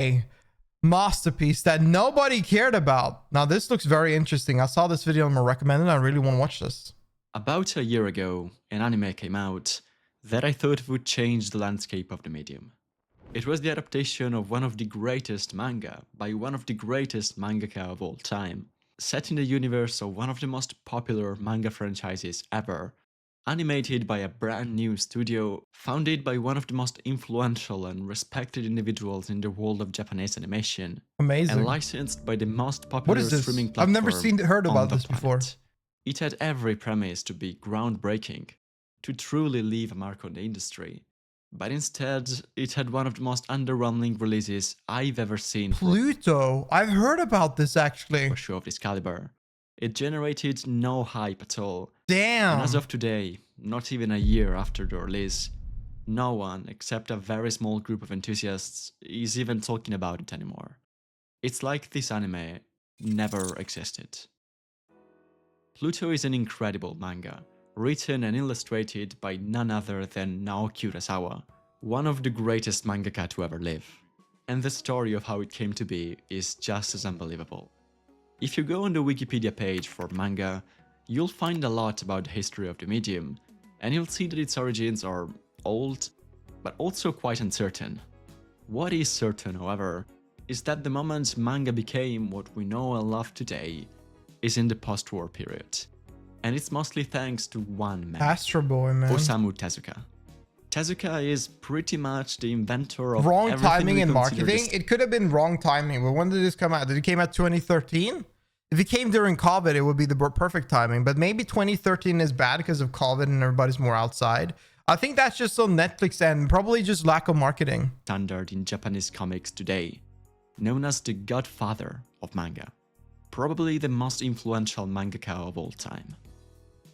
a masterpiece that nobody cared about. Now, this looks very interesting. I saw this video and I recommended it. I really want to watch this. About a year ago, an anime came out that I thought would change the landscape of the medium. It was the adaptation of one of the greatest manga by one of the greatest mangaka of all time, set in the universe of one of the most popular manga franchises ever, animated by a brand new studio, founded by one of the most influential and respected individuals in the world of Japanese animation, Amazing. and licensed by the most What popular is this? streaming platform. I've never heard about this before. It had every premise to be groundbreaking, to truly leave a mark on the industry. But instead, it had one of the most underwhelming releases I've ever seen. Pluto. I've heard about this actually. For a show of this caliber. It generated no hype at all. Damn. And as of today, not even a year after the release, no one except a very small group of enthusiasts is even talking about it anymore. It's like this anime never existed. Pluto is an incredible manga, written and illustrated by none other than Naoki Urasawa, one of the greatest mangaka to ever live. And the story of how it came to be is just as unbelievable. If you go on the Wikipedia page for manga, you'll find a lot about the history of the medium, and you'll see that its origins are old, but also quite uncertain. What is certain, however, is that the moment manga became what we know and love today is in the post-war period. And it's mostly thanks to one man, Astro Boy, man. Osamu Tezuka. Tezuka is pretty much the inventor of wrong timing in consider marketing. It could have been wrong timing, but when did this come out? Did it came out 2013? If it came during COVID, it would be the perfect timing. But maybe 2013 is bad because of COVID and everybody's more outside. I think that's just on Netflix and probably just lack of marketing. Standard in Japanese comics today, known as the godfather of manga. Probably the most influential mangaka of all time.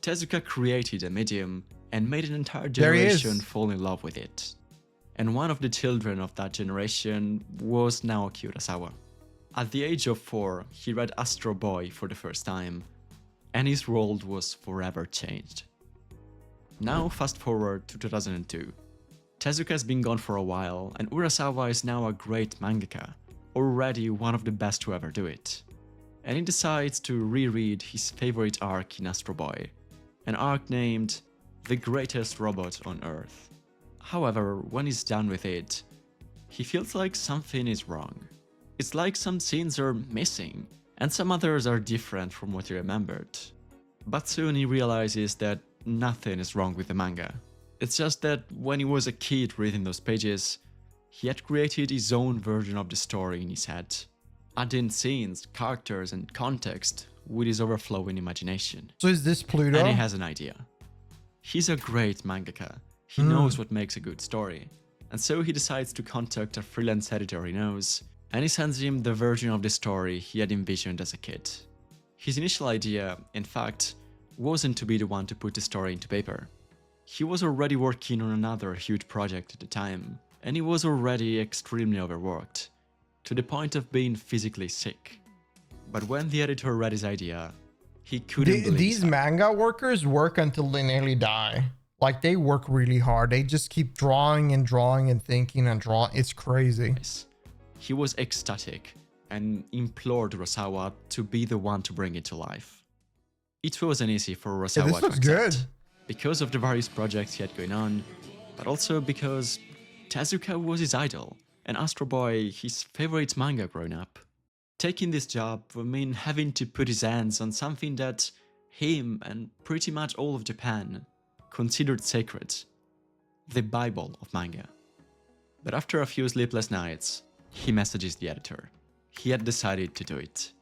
Tezuka created a medium and made an entire generation fall in love with it. And one of the children of that generation was Naoki Urasawa. At the age of 4, he read Astro Boy for the first time, and his world was forever changed. Now fast forward to 2002. Tezuka has been gone for a while, and Urasawa is now a great mangaka, already one of the best to ever do it. And he decides to reread his favorite arc in Astro Boy, an arc named The Greatest Robot on Earth. However, when he's done with it, he feels like something is wrong. It's like some scenes are missing, and some others are different from what he remembered. But soon he realizes that nothing is wrong with the manga. It's just that when he was a kid reading those pages, he had created his own version of the story in his head, adding scenes, characters, and context with his overflowing imagination. So is this Pluto? And he has an idea. He's a great mangaka. He knows what makes a good story. And so he decides to contact a freelance editor he knows, and he sends him the version of the story he had envisioned as a kid. His initial idea, in fact, wasn't to be the one to put the story into paper. He was already working on another huge project at the time, and he was already extremely overworked, to the point of being physically sick. But when the editor read his idea, he couldn't believe these manga workers work until they nearly die. Like, they work really hard. They just keep drawing and drawing and thinking and drawing. It's crazy. He was ecstatic and implored Urasawa to be the one to bring it to life. It wasn't easy for Urasawa this looks to accept, good. because of the various projects he had going on, but also because Tezuka was his idol, and Astro Boy his favorite manga growing up. Taking this job would mean having to put his hands on something that him and pretty much all of Japan considered sacred, the Bible of manga. But after a few sleepless nights, he messages the editor. He had decided to do it.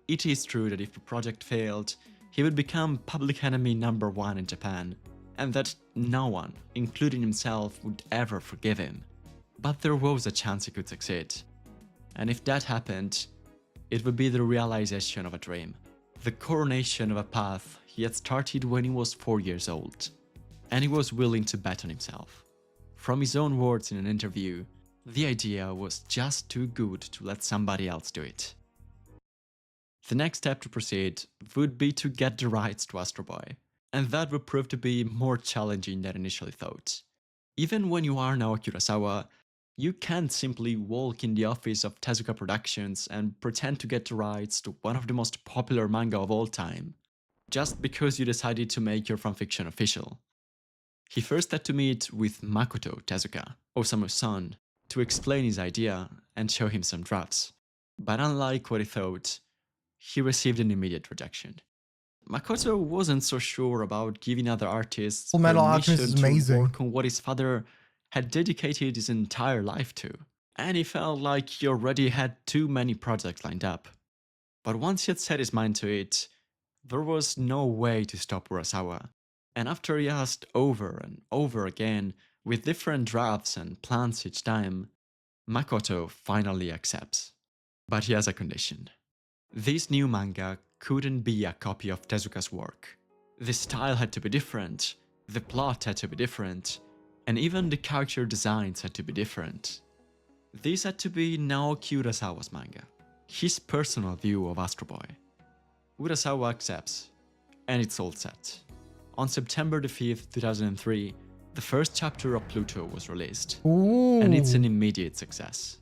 It is true that if the project failed, he would become public enemy number 1 in Japan, and that no one, including himself, would ever forgive him. But there was a chance he could succeed. And if that happened, it would be the realization of a dream, the coronation of a path he had started when he was 4 years old. And he was willing to bet on himself. From his own words in an interview, the idea was just too good to let somebody else do it. The next step to proceed would be to get the rights to Astro Boy, and that would prove to be more challenging than initially thought. Even when you are Naoki Urasawa, You can't simply walk in the office of Tezuka Productions and pretend to get the rights to one of the most popular manga of all time, just because you decided to make your fanfiction official. He first had to meet with Makoto Tezuka, Osamu's son, to explain his idea and show him some drafts. But unlike what he thought, he received an immediate rejection. Makoto wasn't so sure about giving other artists Full Metal Alchemist permission is to amazing. work on what his father had dedicated his entire life to, and he felt like he already had too many projects lined up. But once he had set his mind to it, there was no way to stop Urasawa, and after he asked over and over again, with different drafts and plans each time, Makoto finally accepts. But he has a condition. This new manga couldn't be a copy of Tezuka's work. The style had to be different, the plot had to be different, and even the character designs had to be different. This had to be Naoki Urasawa's manga, his personal view of Astro Boy. Urasawa accepts, and it's all set. On September the 5th, 2003, the first chapter of Pluto was released, Ooh. and it's an immediate success.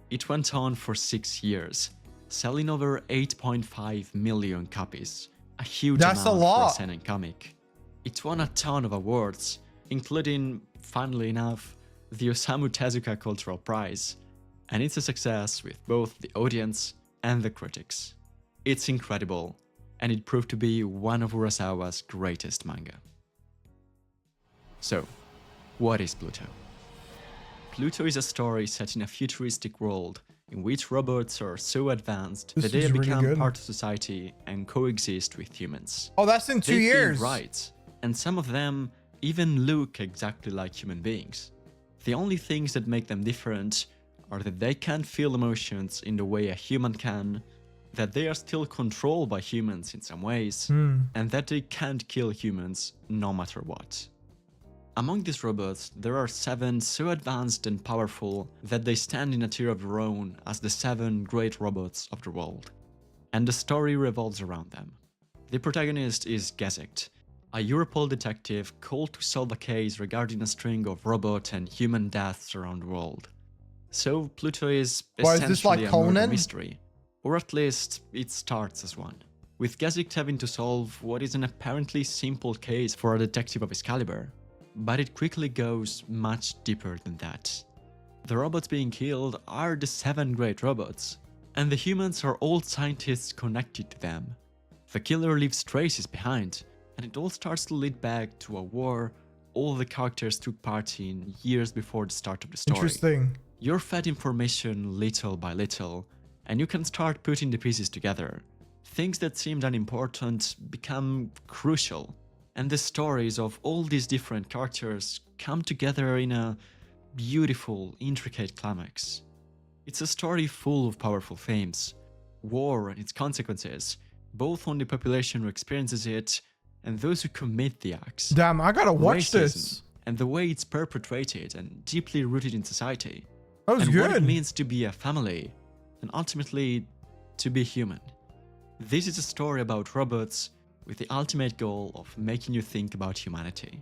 It went on for 6 years, selling over 8.5 million copies, a huge That's amount a lot. for a seinen comic. It won a ton of awards, including, funnily enough, the Osamu Tezuka Cultural Prize, and it's a success with both the audience and the critics. It's incredible, and it proved to be one of Urasawa's greatest manga. So, what is Pluto? Pluto is a story set in a futuristic world in which robots are so advanced that they have become part of society and coexist with humans. Oh, that's in 2 They years. feel right, and some of them even look exactly like human beings. The only things that make them different are that they can't feel emotions in the way a human can, that they are still controlled by humans in some ways, and that they can't kill humans no matter what. Among these robots, there are 7 so advanced and powerful that they stand in a tier of their own as the 7 great robots of the world. And the story revolves around them. The protagonist is Gesicht, a Europol detective called to solve a case regarding a string of robot and human deaths around the world. So Pluto is essentially a murder mystery, or at least it starts as one, with Gesicht having to solve what is an apparently simple case for a detective of his caliber. But it quickly goes much deeper than that. The robots being killed are the 7 great robots, and the humans are all scientists connected to them. The killer leaves traces behind, and it all starts to lead back to a war all the characters took part in years before the start of the story. Interesting. You're fed information little by little, and you can start putting the pieces together. Things that seemed unimportant become crucial. And the stories of all these different characters come together in a beautiful, intricate climax. It's a story full of powerful themes, war and its consequences, both on the population who experiences it and those who commit the acts. Damn, I gotta watch Racism, this. and the way it's perpetrated and deeply rooted in society. That was and good. what it means to be a family, and ultimately, to be human. This is a story about robots with the ultimate goal of making you think about humanity.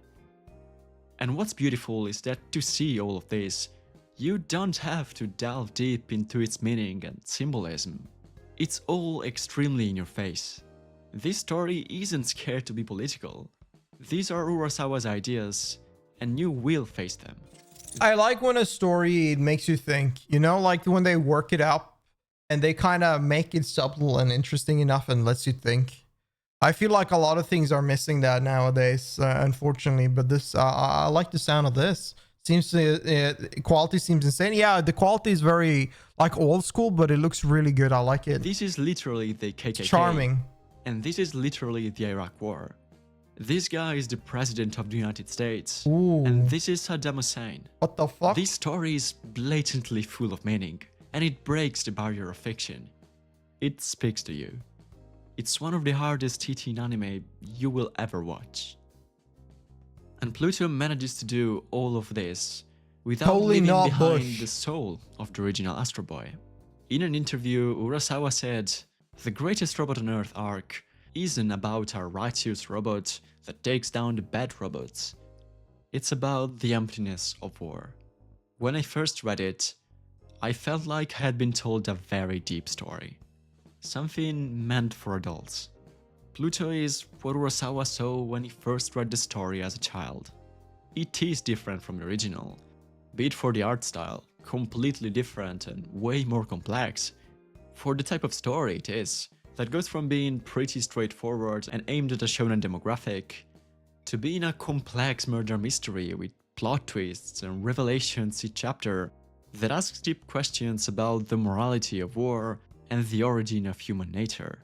And what's beautiful is that to see all of this, you don't have to delve deep into its meaning and symbolism. It's all extremely in your face. This story isn't scared to be political. These are Urasawa's ideas, and you will face them. I like when a story makes you think, you know, like when they work it up and they kind of make it subtle and interesting enough and lets you think. I feel like a lot of things are missing that nowadays, unfortunately. But this, I like the sound of this. Seems to quality seems insane. Yeah, the quality is very like old school, but it looks really good. I like it. This is literally the KKK. It's charming. And this is literally the Iraq War. This guy is the president of the United States. Ooh. And this is Saddam Hussein. What the fuck? This story is blatantly full of meaning, and it breaks the barrier of fiction. It speaks to you. It's one of the hardest hitting anime you will ever watch. And Pluto manages to do all of this without Totally leaving not behind Bush. the soul of the original Astro Boy. In an interview, Urasawa said, "The greatest robot on Earth arc isn't about a righteous robot that takes down the bad robots. It's about the emptiness of war. When I first read it, I felt like I had been told a very deep story. Something meant for adults. Pluto is what Urasawa saw when he first read the story as a child. It is different from the original, be it for the art style, completely different and way more complex. For the type of story it is, that goes from being pretty straightforward and aimed at a shonen demographic, to being a complex murder mystery with plot twists and revelations each chapter that asks deep questions about the morality of war and the origin of human nature.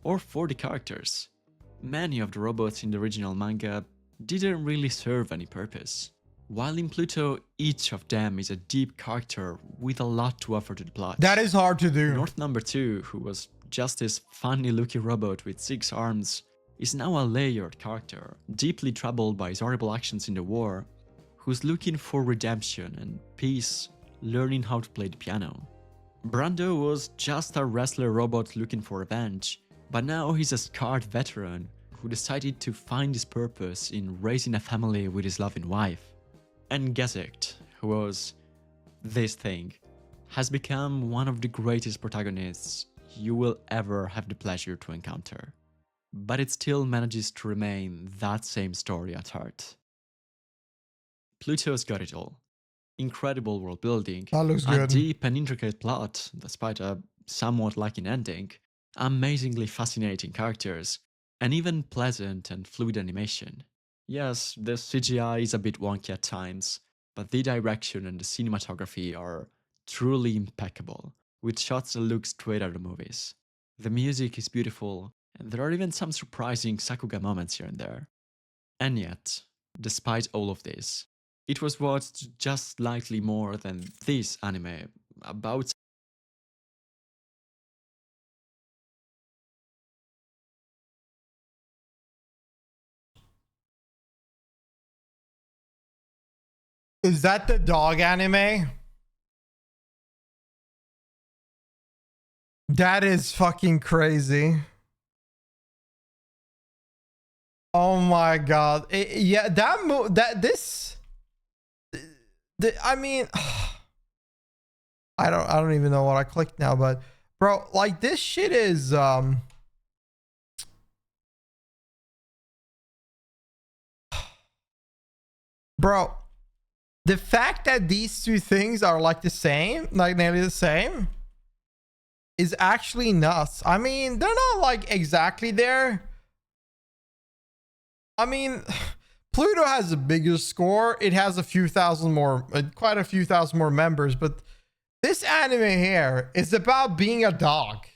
Or for the characters. Many of the robots in the original manga didn't really serve any purpose. While in Pluto, each of them is a deep character with a lot to offer to the plot. That is hard to do. North Number 2, who was just this funny looking robot with 6 arms, is now a layered character, deeply troubled by his horrible actions in the war, who's looking for redemption and peace, learning how to play the piano. Brando was just a wrestler robot looking for revenge, but now he's a scarred veteran who decided to find his purpose in raising a family with his loving wife. And Gesicht, who was this thing, has become one of the greatest protagonists you will ever have the pleasure to encounter. But it still manages to remain that same story at heart. Pluto's got it all. Incredible world building, That looks a good. deep and intricate plot, despite a somewhat lacking ending, amazingly fascinating characters, and even pleasant and fluid animation. Yes, the CGI is a bit wonky at times, but the direction and the cinematography are truly impeccable, with shots that look straight out of the movies. The music is beautiful, and there are even some surprising Sakuga moments here and there. And yet, despite all of this, it was watched just slightly more than this anime, about Is that the dog anime? That is fucking crazy. Oh my god. Yeah, I mean, I don't even know what I clicked now, but bro, like this shit is bro, the fact that these two things are like the same, like nearly the same, is actually nuts. I mean, they're not like exactly there. I mean, Pluto has the biggest score. It has a few thousand more, quite a few thousand more members, but this anime here is about being a dog.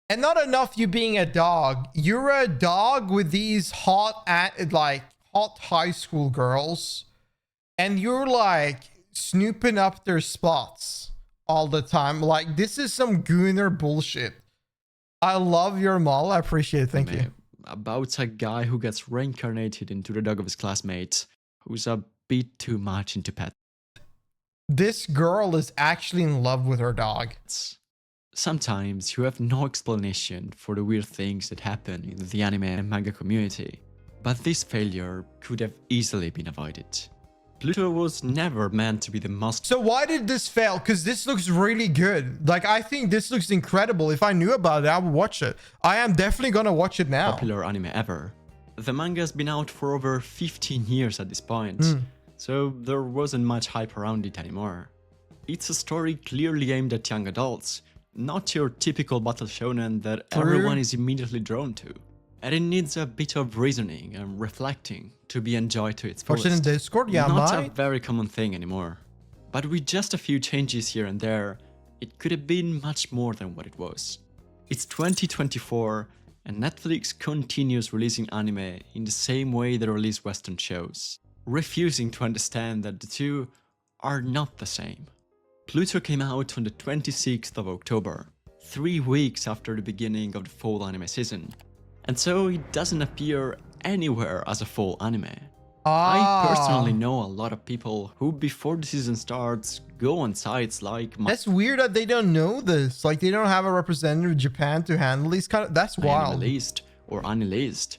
And not enough you being a dog. You're a dog with these hot high school girls. And you're like snooping up their spots all the time. Like, this is some gooner bullshit. I love your mall. I appreciate it. Thank you. About a guy who gets reincarnated into the dog of his classmate, who's a bit too much into pets. This girl is actually in love with her dog. Sometimes you have no explanation for the weird things that happen in the anime and manga community, but this failure could have easily been avoided. Pluto was never meant to be the most... So why did this fail? Because this looks really good. Like, I think this looks incredible. If I knew about it, I would watch it. I am definitely gonna watch it now. ...popular anime ever. The manga has been out for over 15 years at this point, so there wasn't much hype around it anymore. It's a story clearly aimed at young adults, not your typical battle shonen that everyone is immediately drawn to. And it needs a bit of reasoning and reflecting to be enjoyed to its fullest. Watch it in Discord? Yeah, Not a very common thing anymore. But with just a few changes here and there, it could have been much more than what it was. It's 2024, and Netflix continues releasing anime in the same way they release Western shows, refusing to understand that the two are not the same. Pluto came out on the 26th of October, 3 weeks after the beginning of the fall anime season, and so it doesn't appear anywhere as a full anime. I personally know a lot of people who, before the season starts, go on sites like... That's weird that they don't know this. Like, they don't have a representative in Japan to handle these kind of... That's wild. List or Anilist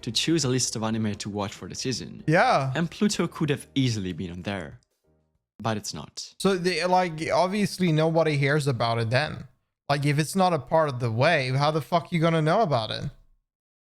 to choose a list of anime to watch for the season. Yeah. And Pluto could have easily been on there. but it's not. So they, like, obviously nobody hears about it then. Like, if it's not a part of the wave, how the fuck you gonna know about it?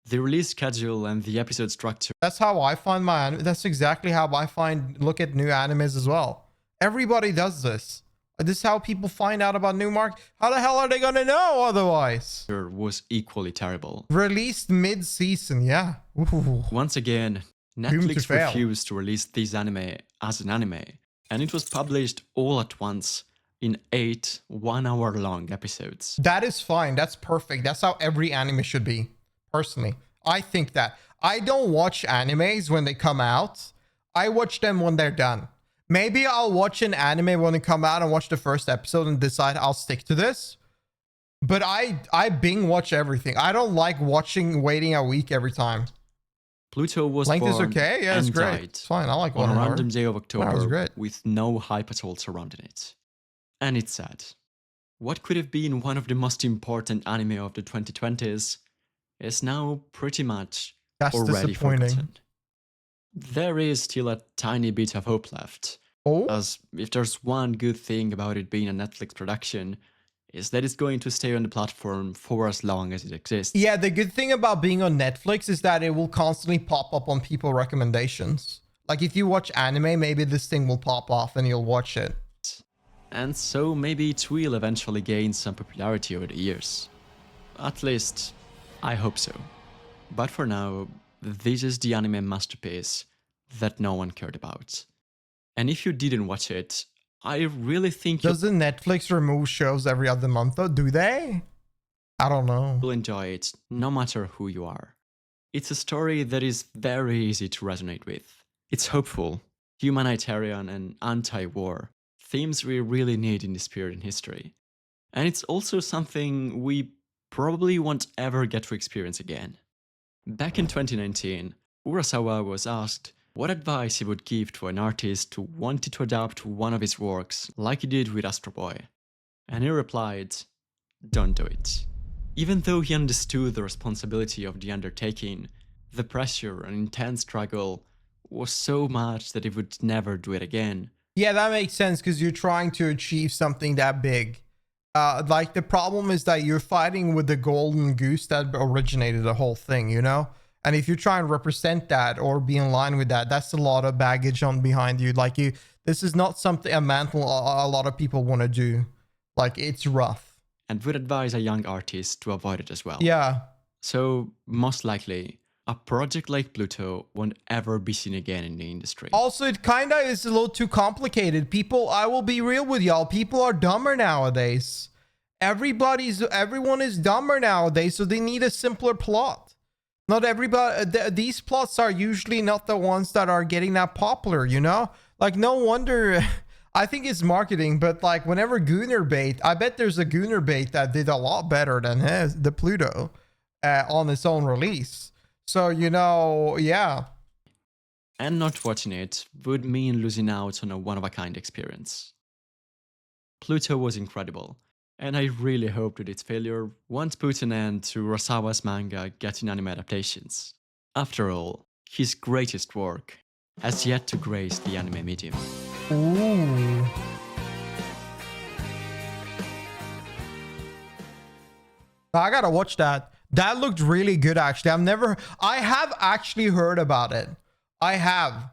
The release schedule and the episode structure. That's how I find my anime. That's exactly how I look at new animes as well. Everybody does this. This is how people find out about new mark. How the hell are they gonna know otherwise? Was equally terrible. Released mid-season, yeah. Ooh. Once again, Doomed to Netflix fail. refused to release this anime as an anime, and it was published all at once in 8 one-hour-long episodes. That is fine. That's perfect. That's how every anime should be. Personally, I think that. I don't watch animes when they come out. I watch them when they're done. Maybe I'll watch an anime when they come out and watch the first episode and decide I'll stick to this. But I binge watch everything. I don't like waiting a week every time. Pluto was Length is born okay. Yeah, it's and great. died It's fine. I like on 1 a hour. random day of was October great. with no hype at all surrounding it. And it's sad. What could have been one of the most important anime of the 2020s is now pretty much That's already disappointing. forgotten. There is still a tiny bit of hope left, Oh, as if there's one good thing about it being a Netflix production, is that it's going to stay on the platform for as long as it exists. yeah. The good thing about being on Netflix is that it will constantly pop up on people recommendations. Like if you watch anime, maybe this thing will pop off and you'll watch it. And so maybe it will eventually gain some popularity over the years. At least, I hope so. But for now, this is the anime masterpiece that no one cared about. And if you didn't watch it, I really think Doesn't Netflix remove shows every other month though? Do they? I don't know. you'll enjoy it, no matter who you are. It's a story that is very easy to resonate with. It's hopeful, humanitarian, and anti-war, themes we really need in this period in history. And it's also something we probably won't ever get to experience again. Back in 2019, Urasawa was asked what advice he would give to an artist who wanted to adapt one of his works like he did with Astro Boy. And he replied, "Don't do it." Even though he understood the responsibility of the undertaking, the pressure and intense struggle was so much that he would never do it again. Yeah, that makes sense because you're trying to achieve something that big. Like the problem is that you're fighting with the golden goose that originated the whole thing, you know? And if you try and represent that or be in line with that, that's a lot of baggage on behind you. Like this is not something a mantle a lot of people want to do. Like it's rough. And would advise a young artist to avoid it as well. Yeah. So, most likely, a project like Pluto won't ever be seen again in the industry. Also, it kind of is a little too complicated. People, I will be real with y'all. People are dumber nowadays. Everyone is dumber nowadays, so they need a simpler plot. Not everybody, these plots are usually not the ones that are getting that popular, you know? Like, no wonder, I think it's marketing, but like, whenever Gooner Bait, I bet there's a Gooner Bait that did a lot better than the Pluto on its own release. So, you know, yeah. And not watching it would mean losing out on a one-of-a-kind experience. Pluto was incredible, and I really hope that its failure won't put an end to Urasawa's manga getting anime adaptations. After all, his greatest work has yet to grace the anime medium. Ooh. I gotta watch that. That looked really good, actually. I have actually heard about it. I have,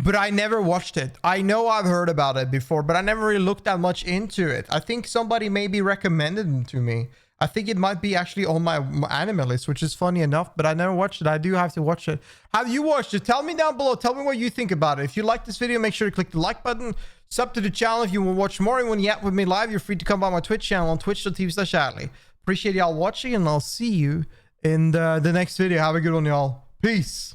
but I never watched it. I know I've heard about it before, but I never really looked that much into it. I think somebody maybe recommended it to me. I think it might be actually on my anime list, which is funny enough, but I never watched it. I do have to watch it. Have you watched it? Tell me down below. Tell me what you think about it. If you like this video, make sure to click the like button. Sub to the channel if you want to watch more. And when you with me live, you're free to come by my Twitch channel on twitch.tv/Adley. Appreciate y'all watching, and I'll see you in the next video. Have a good one, y'all. Peace.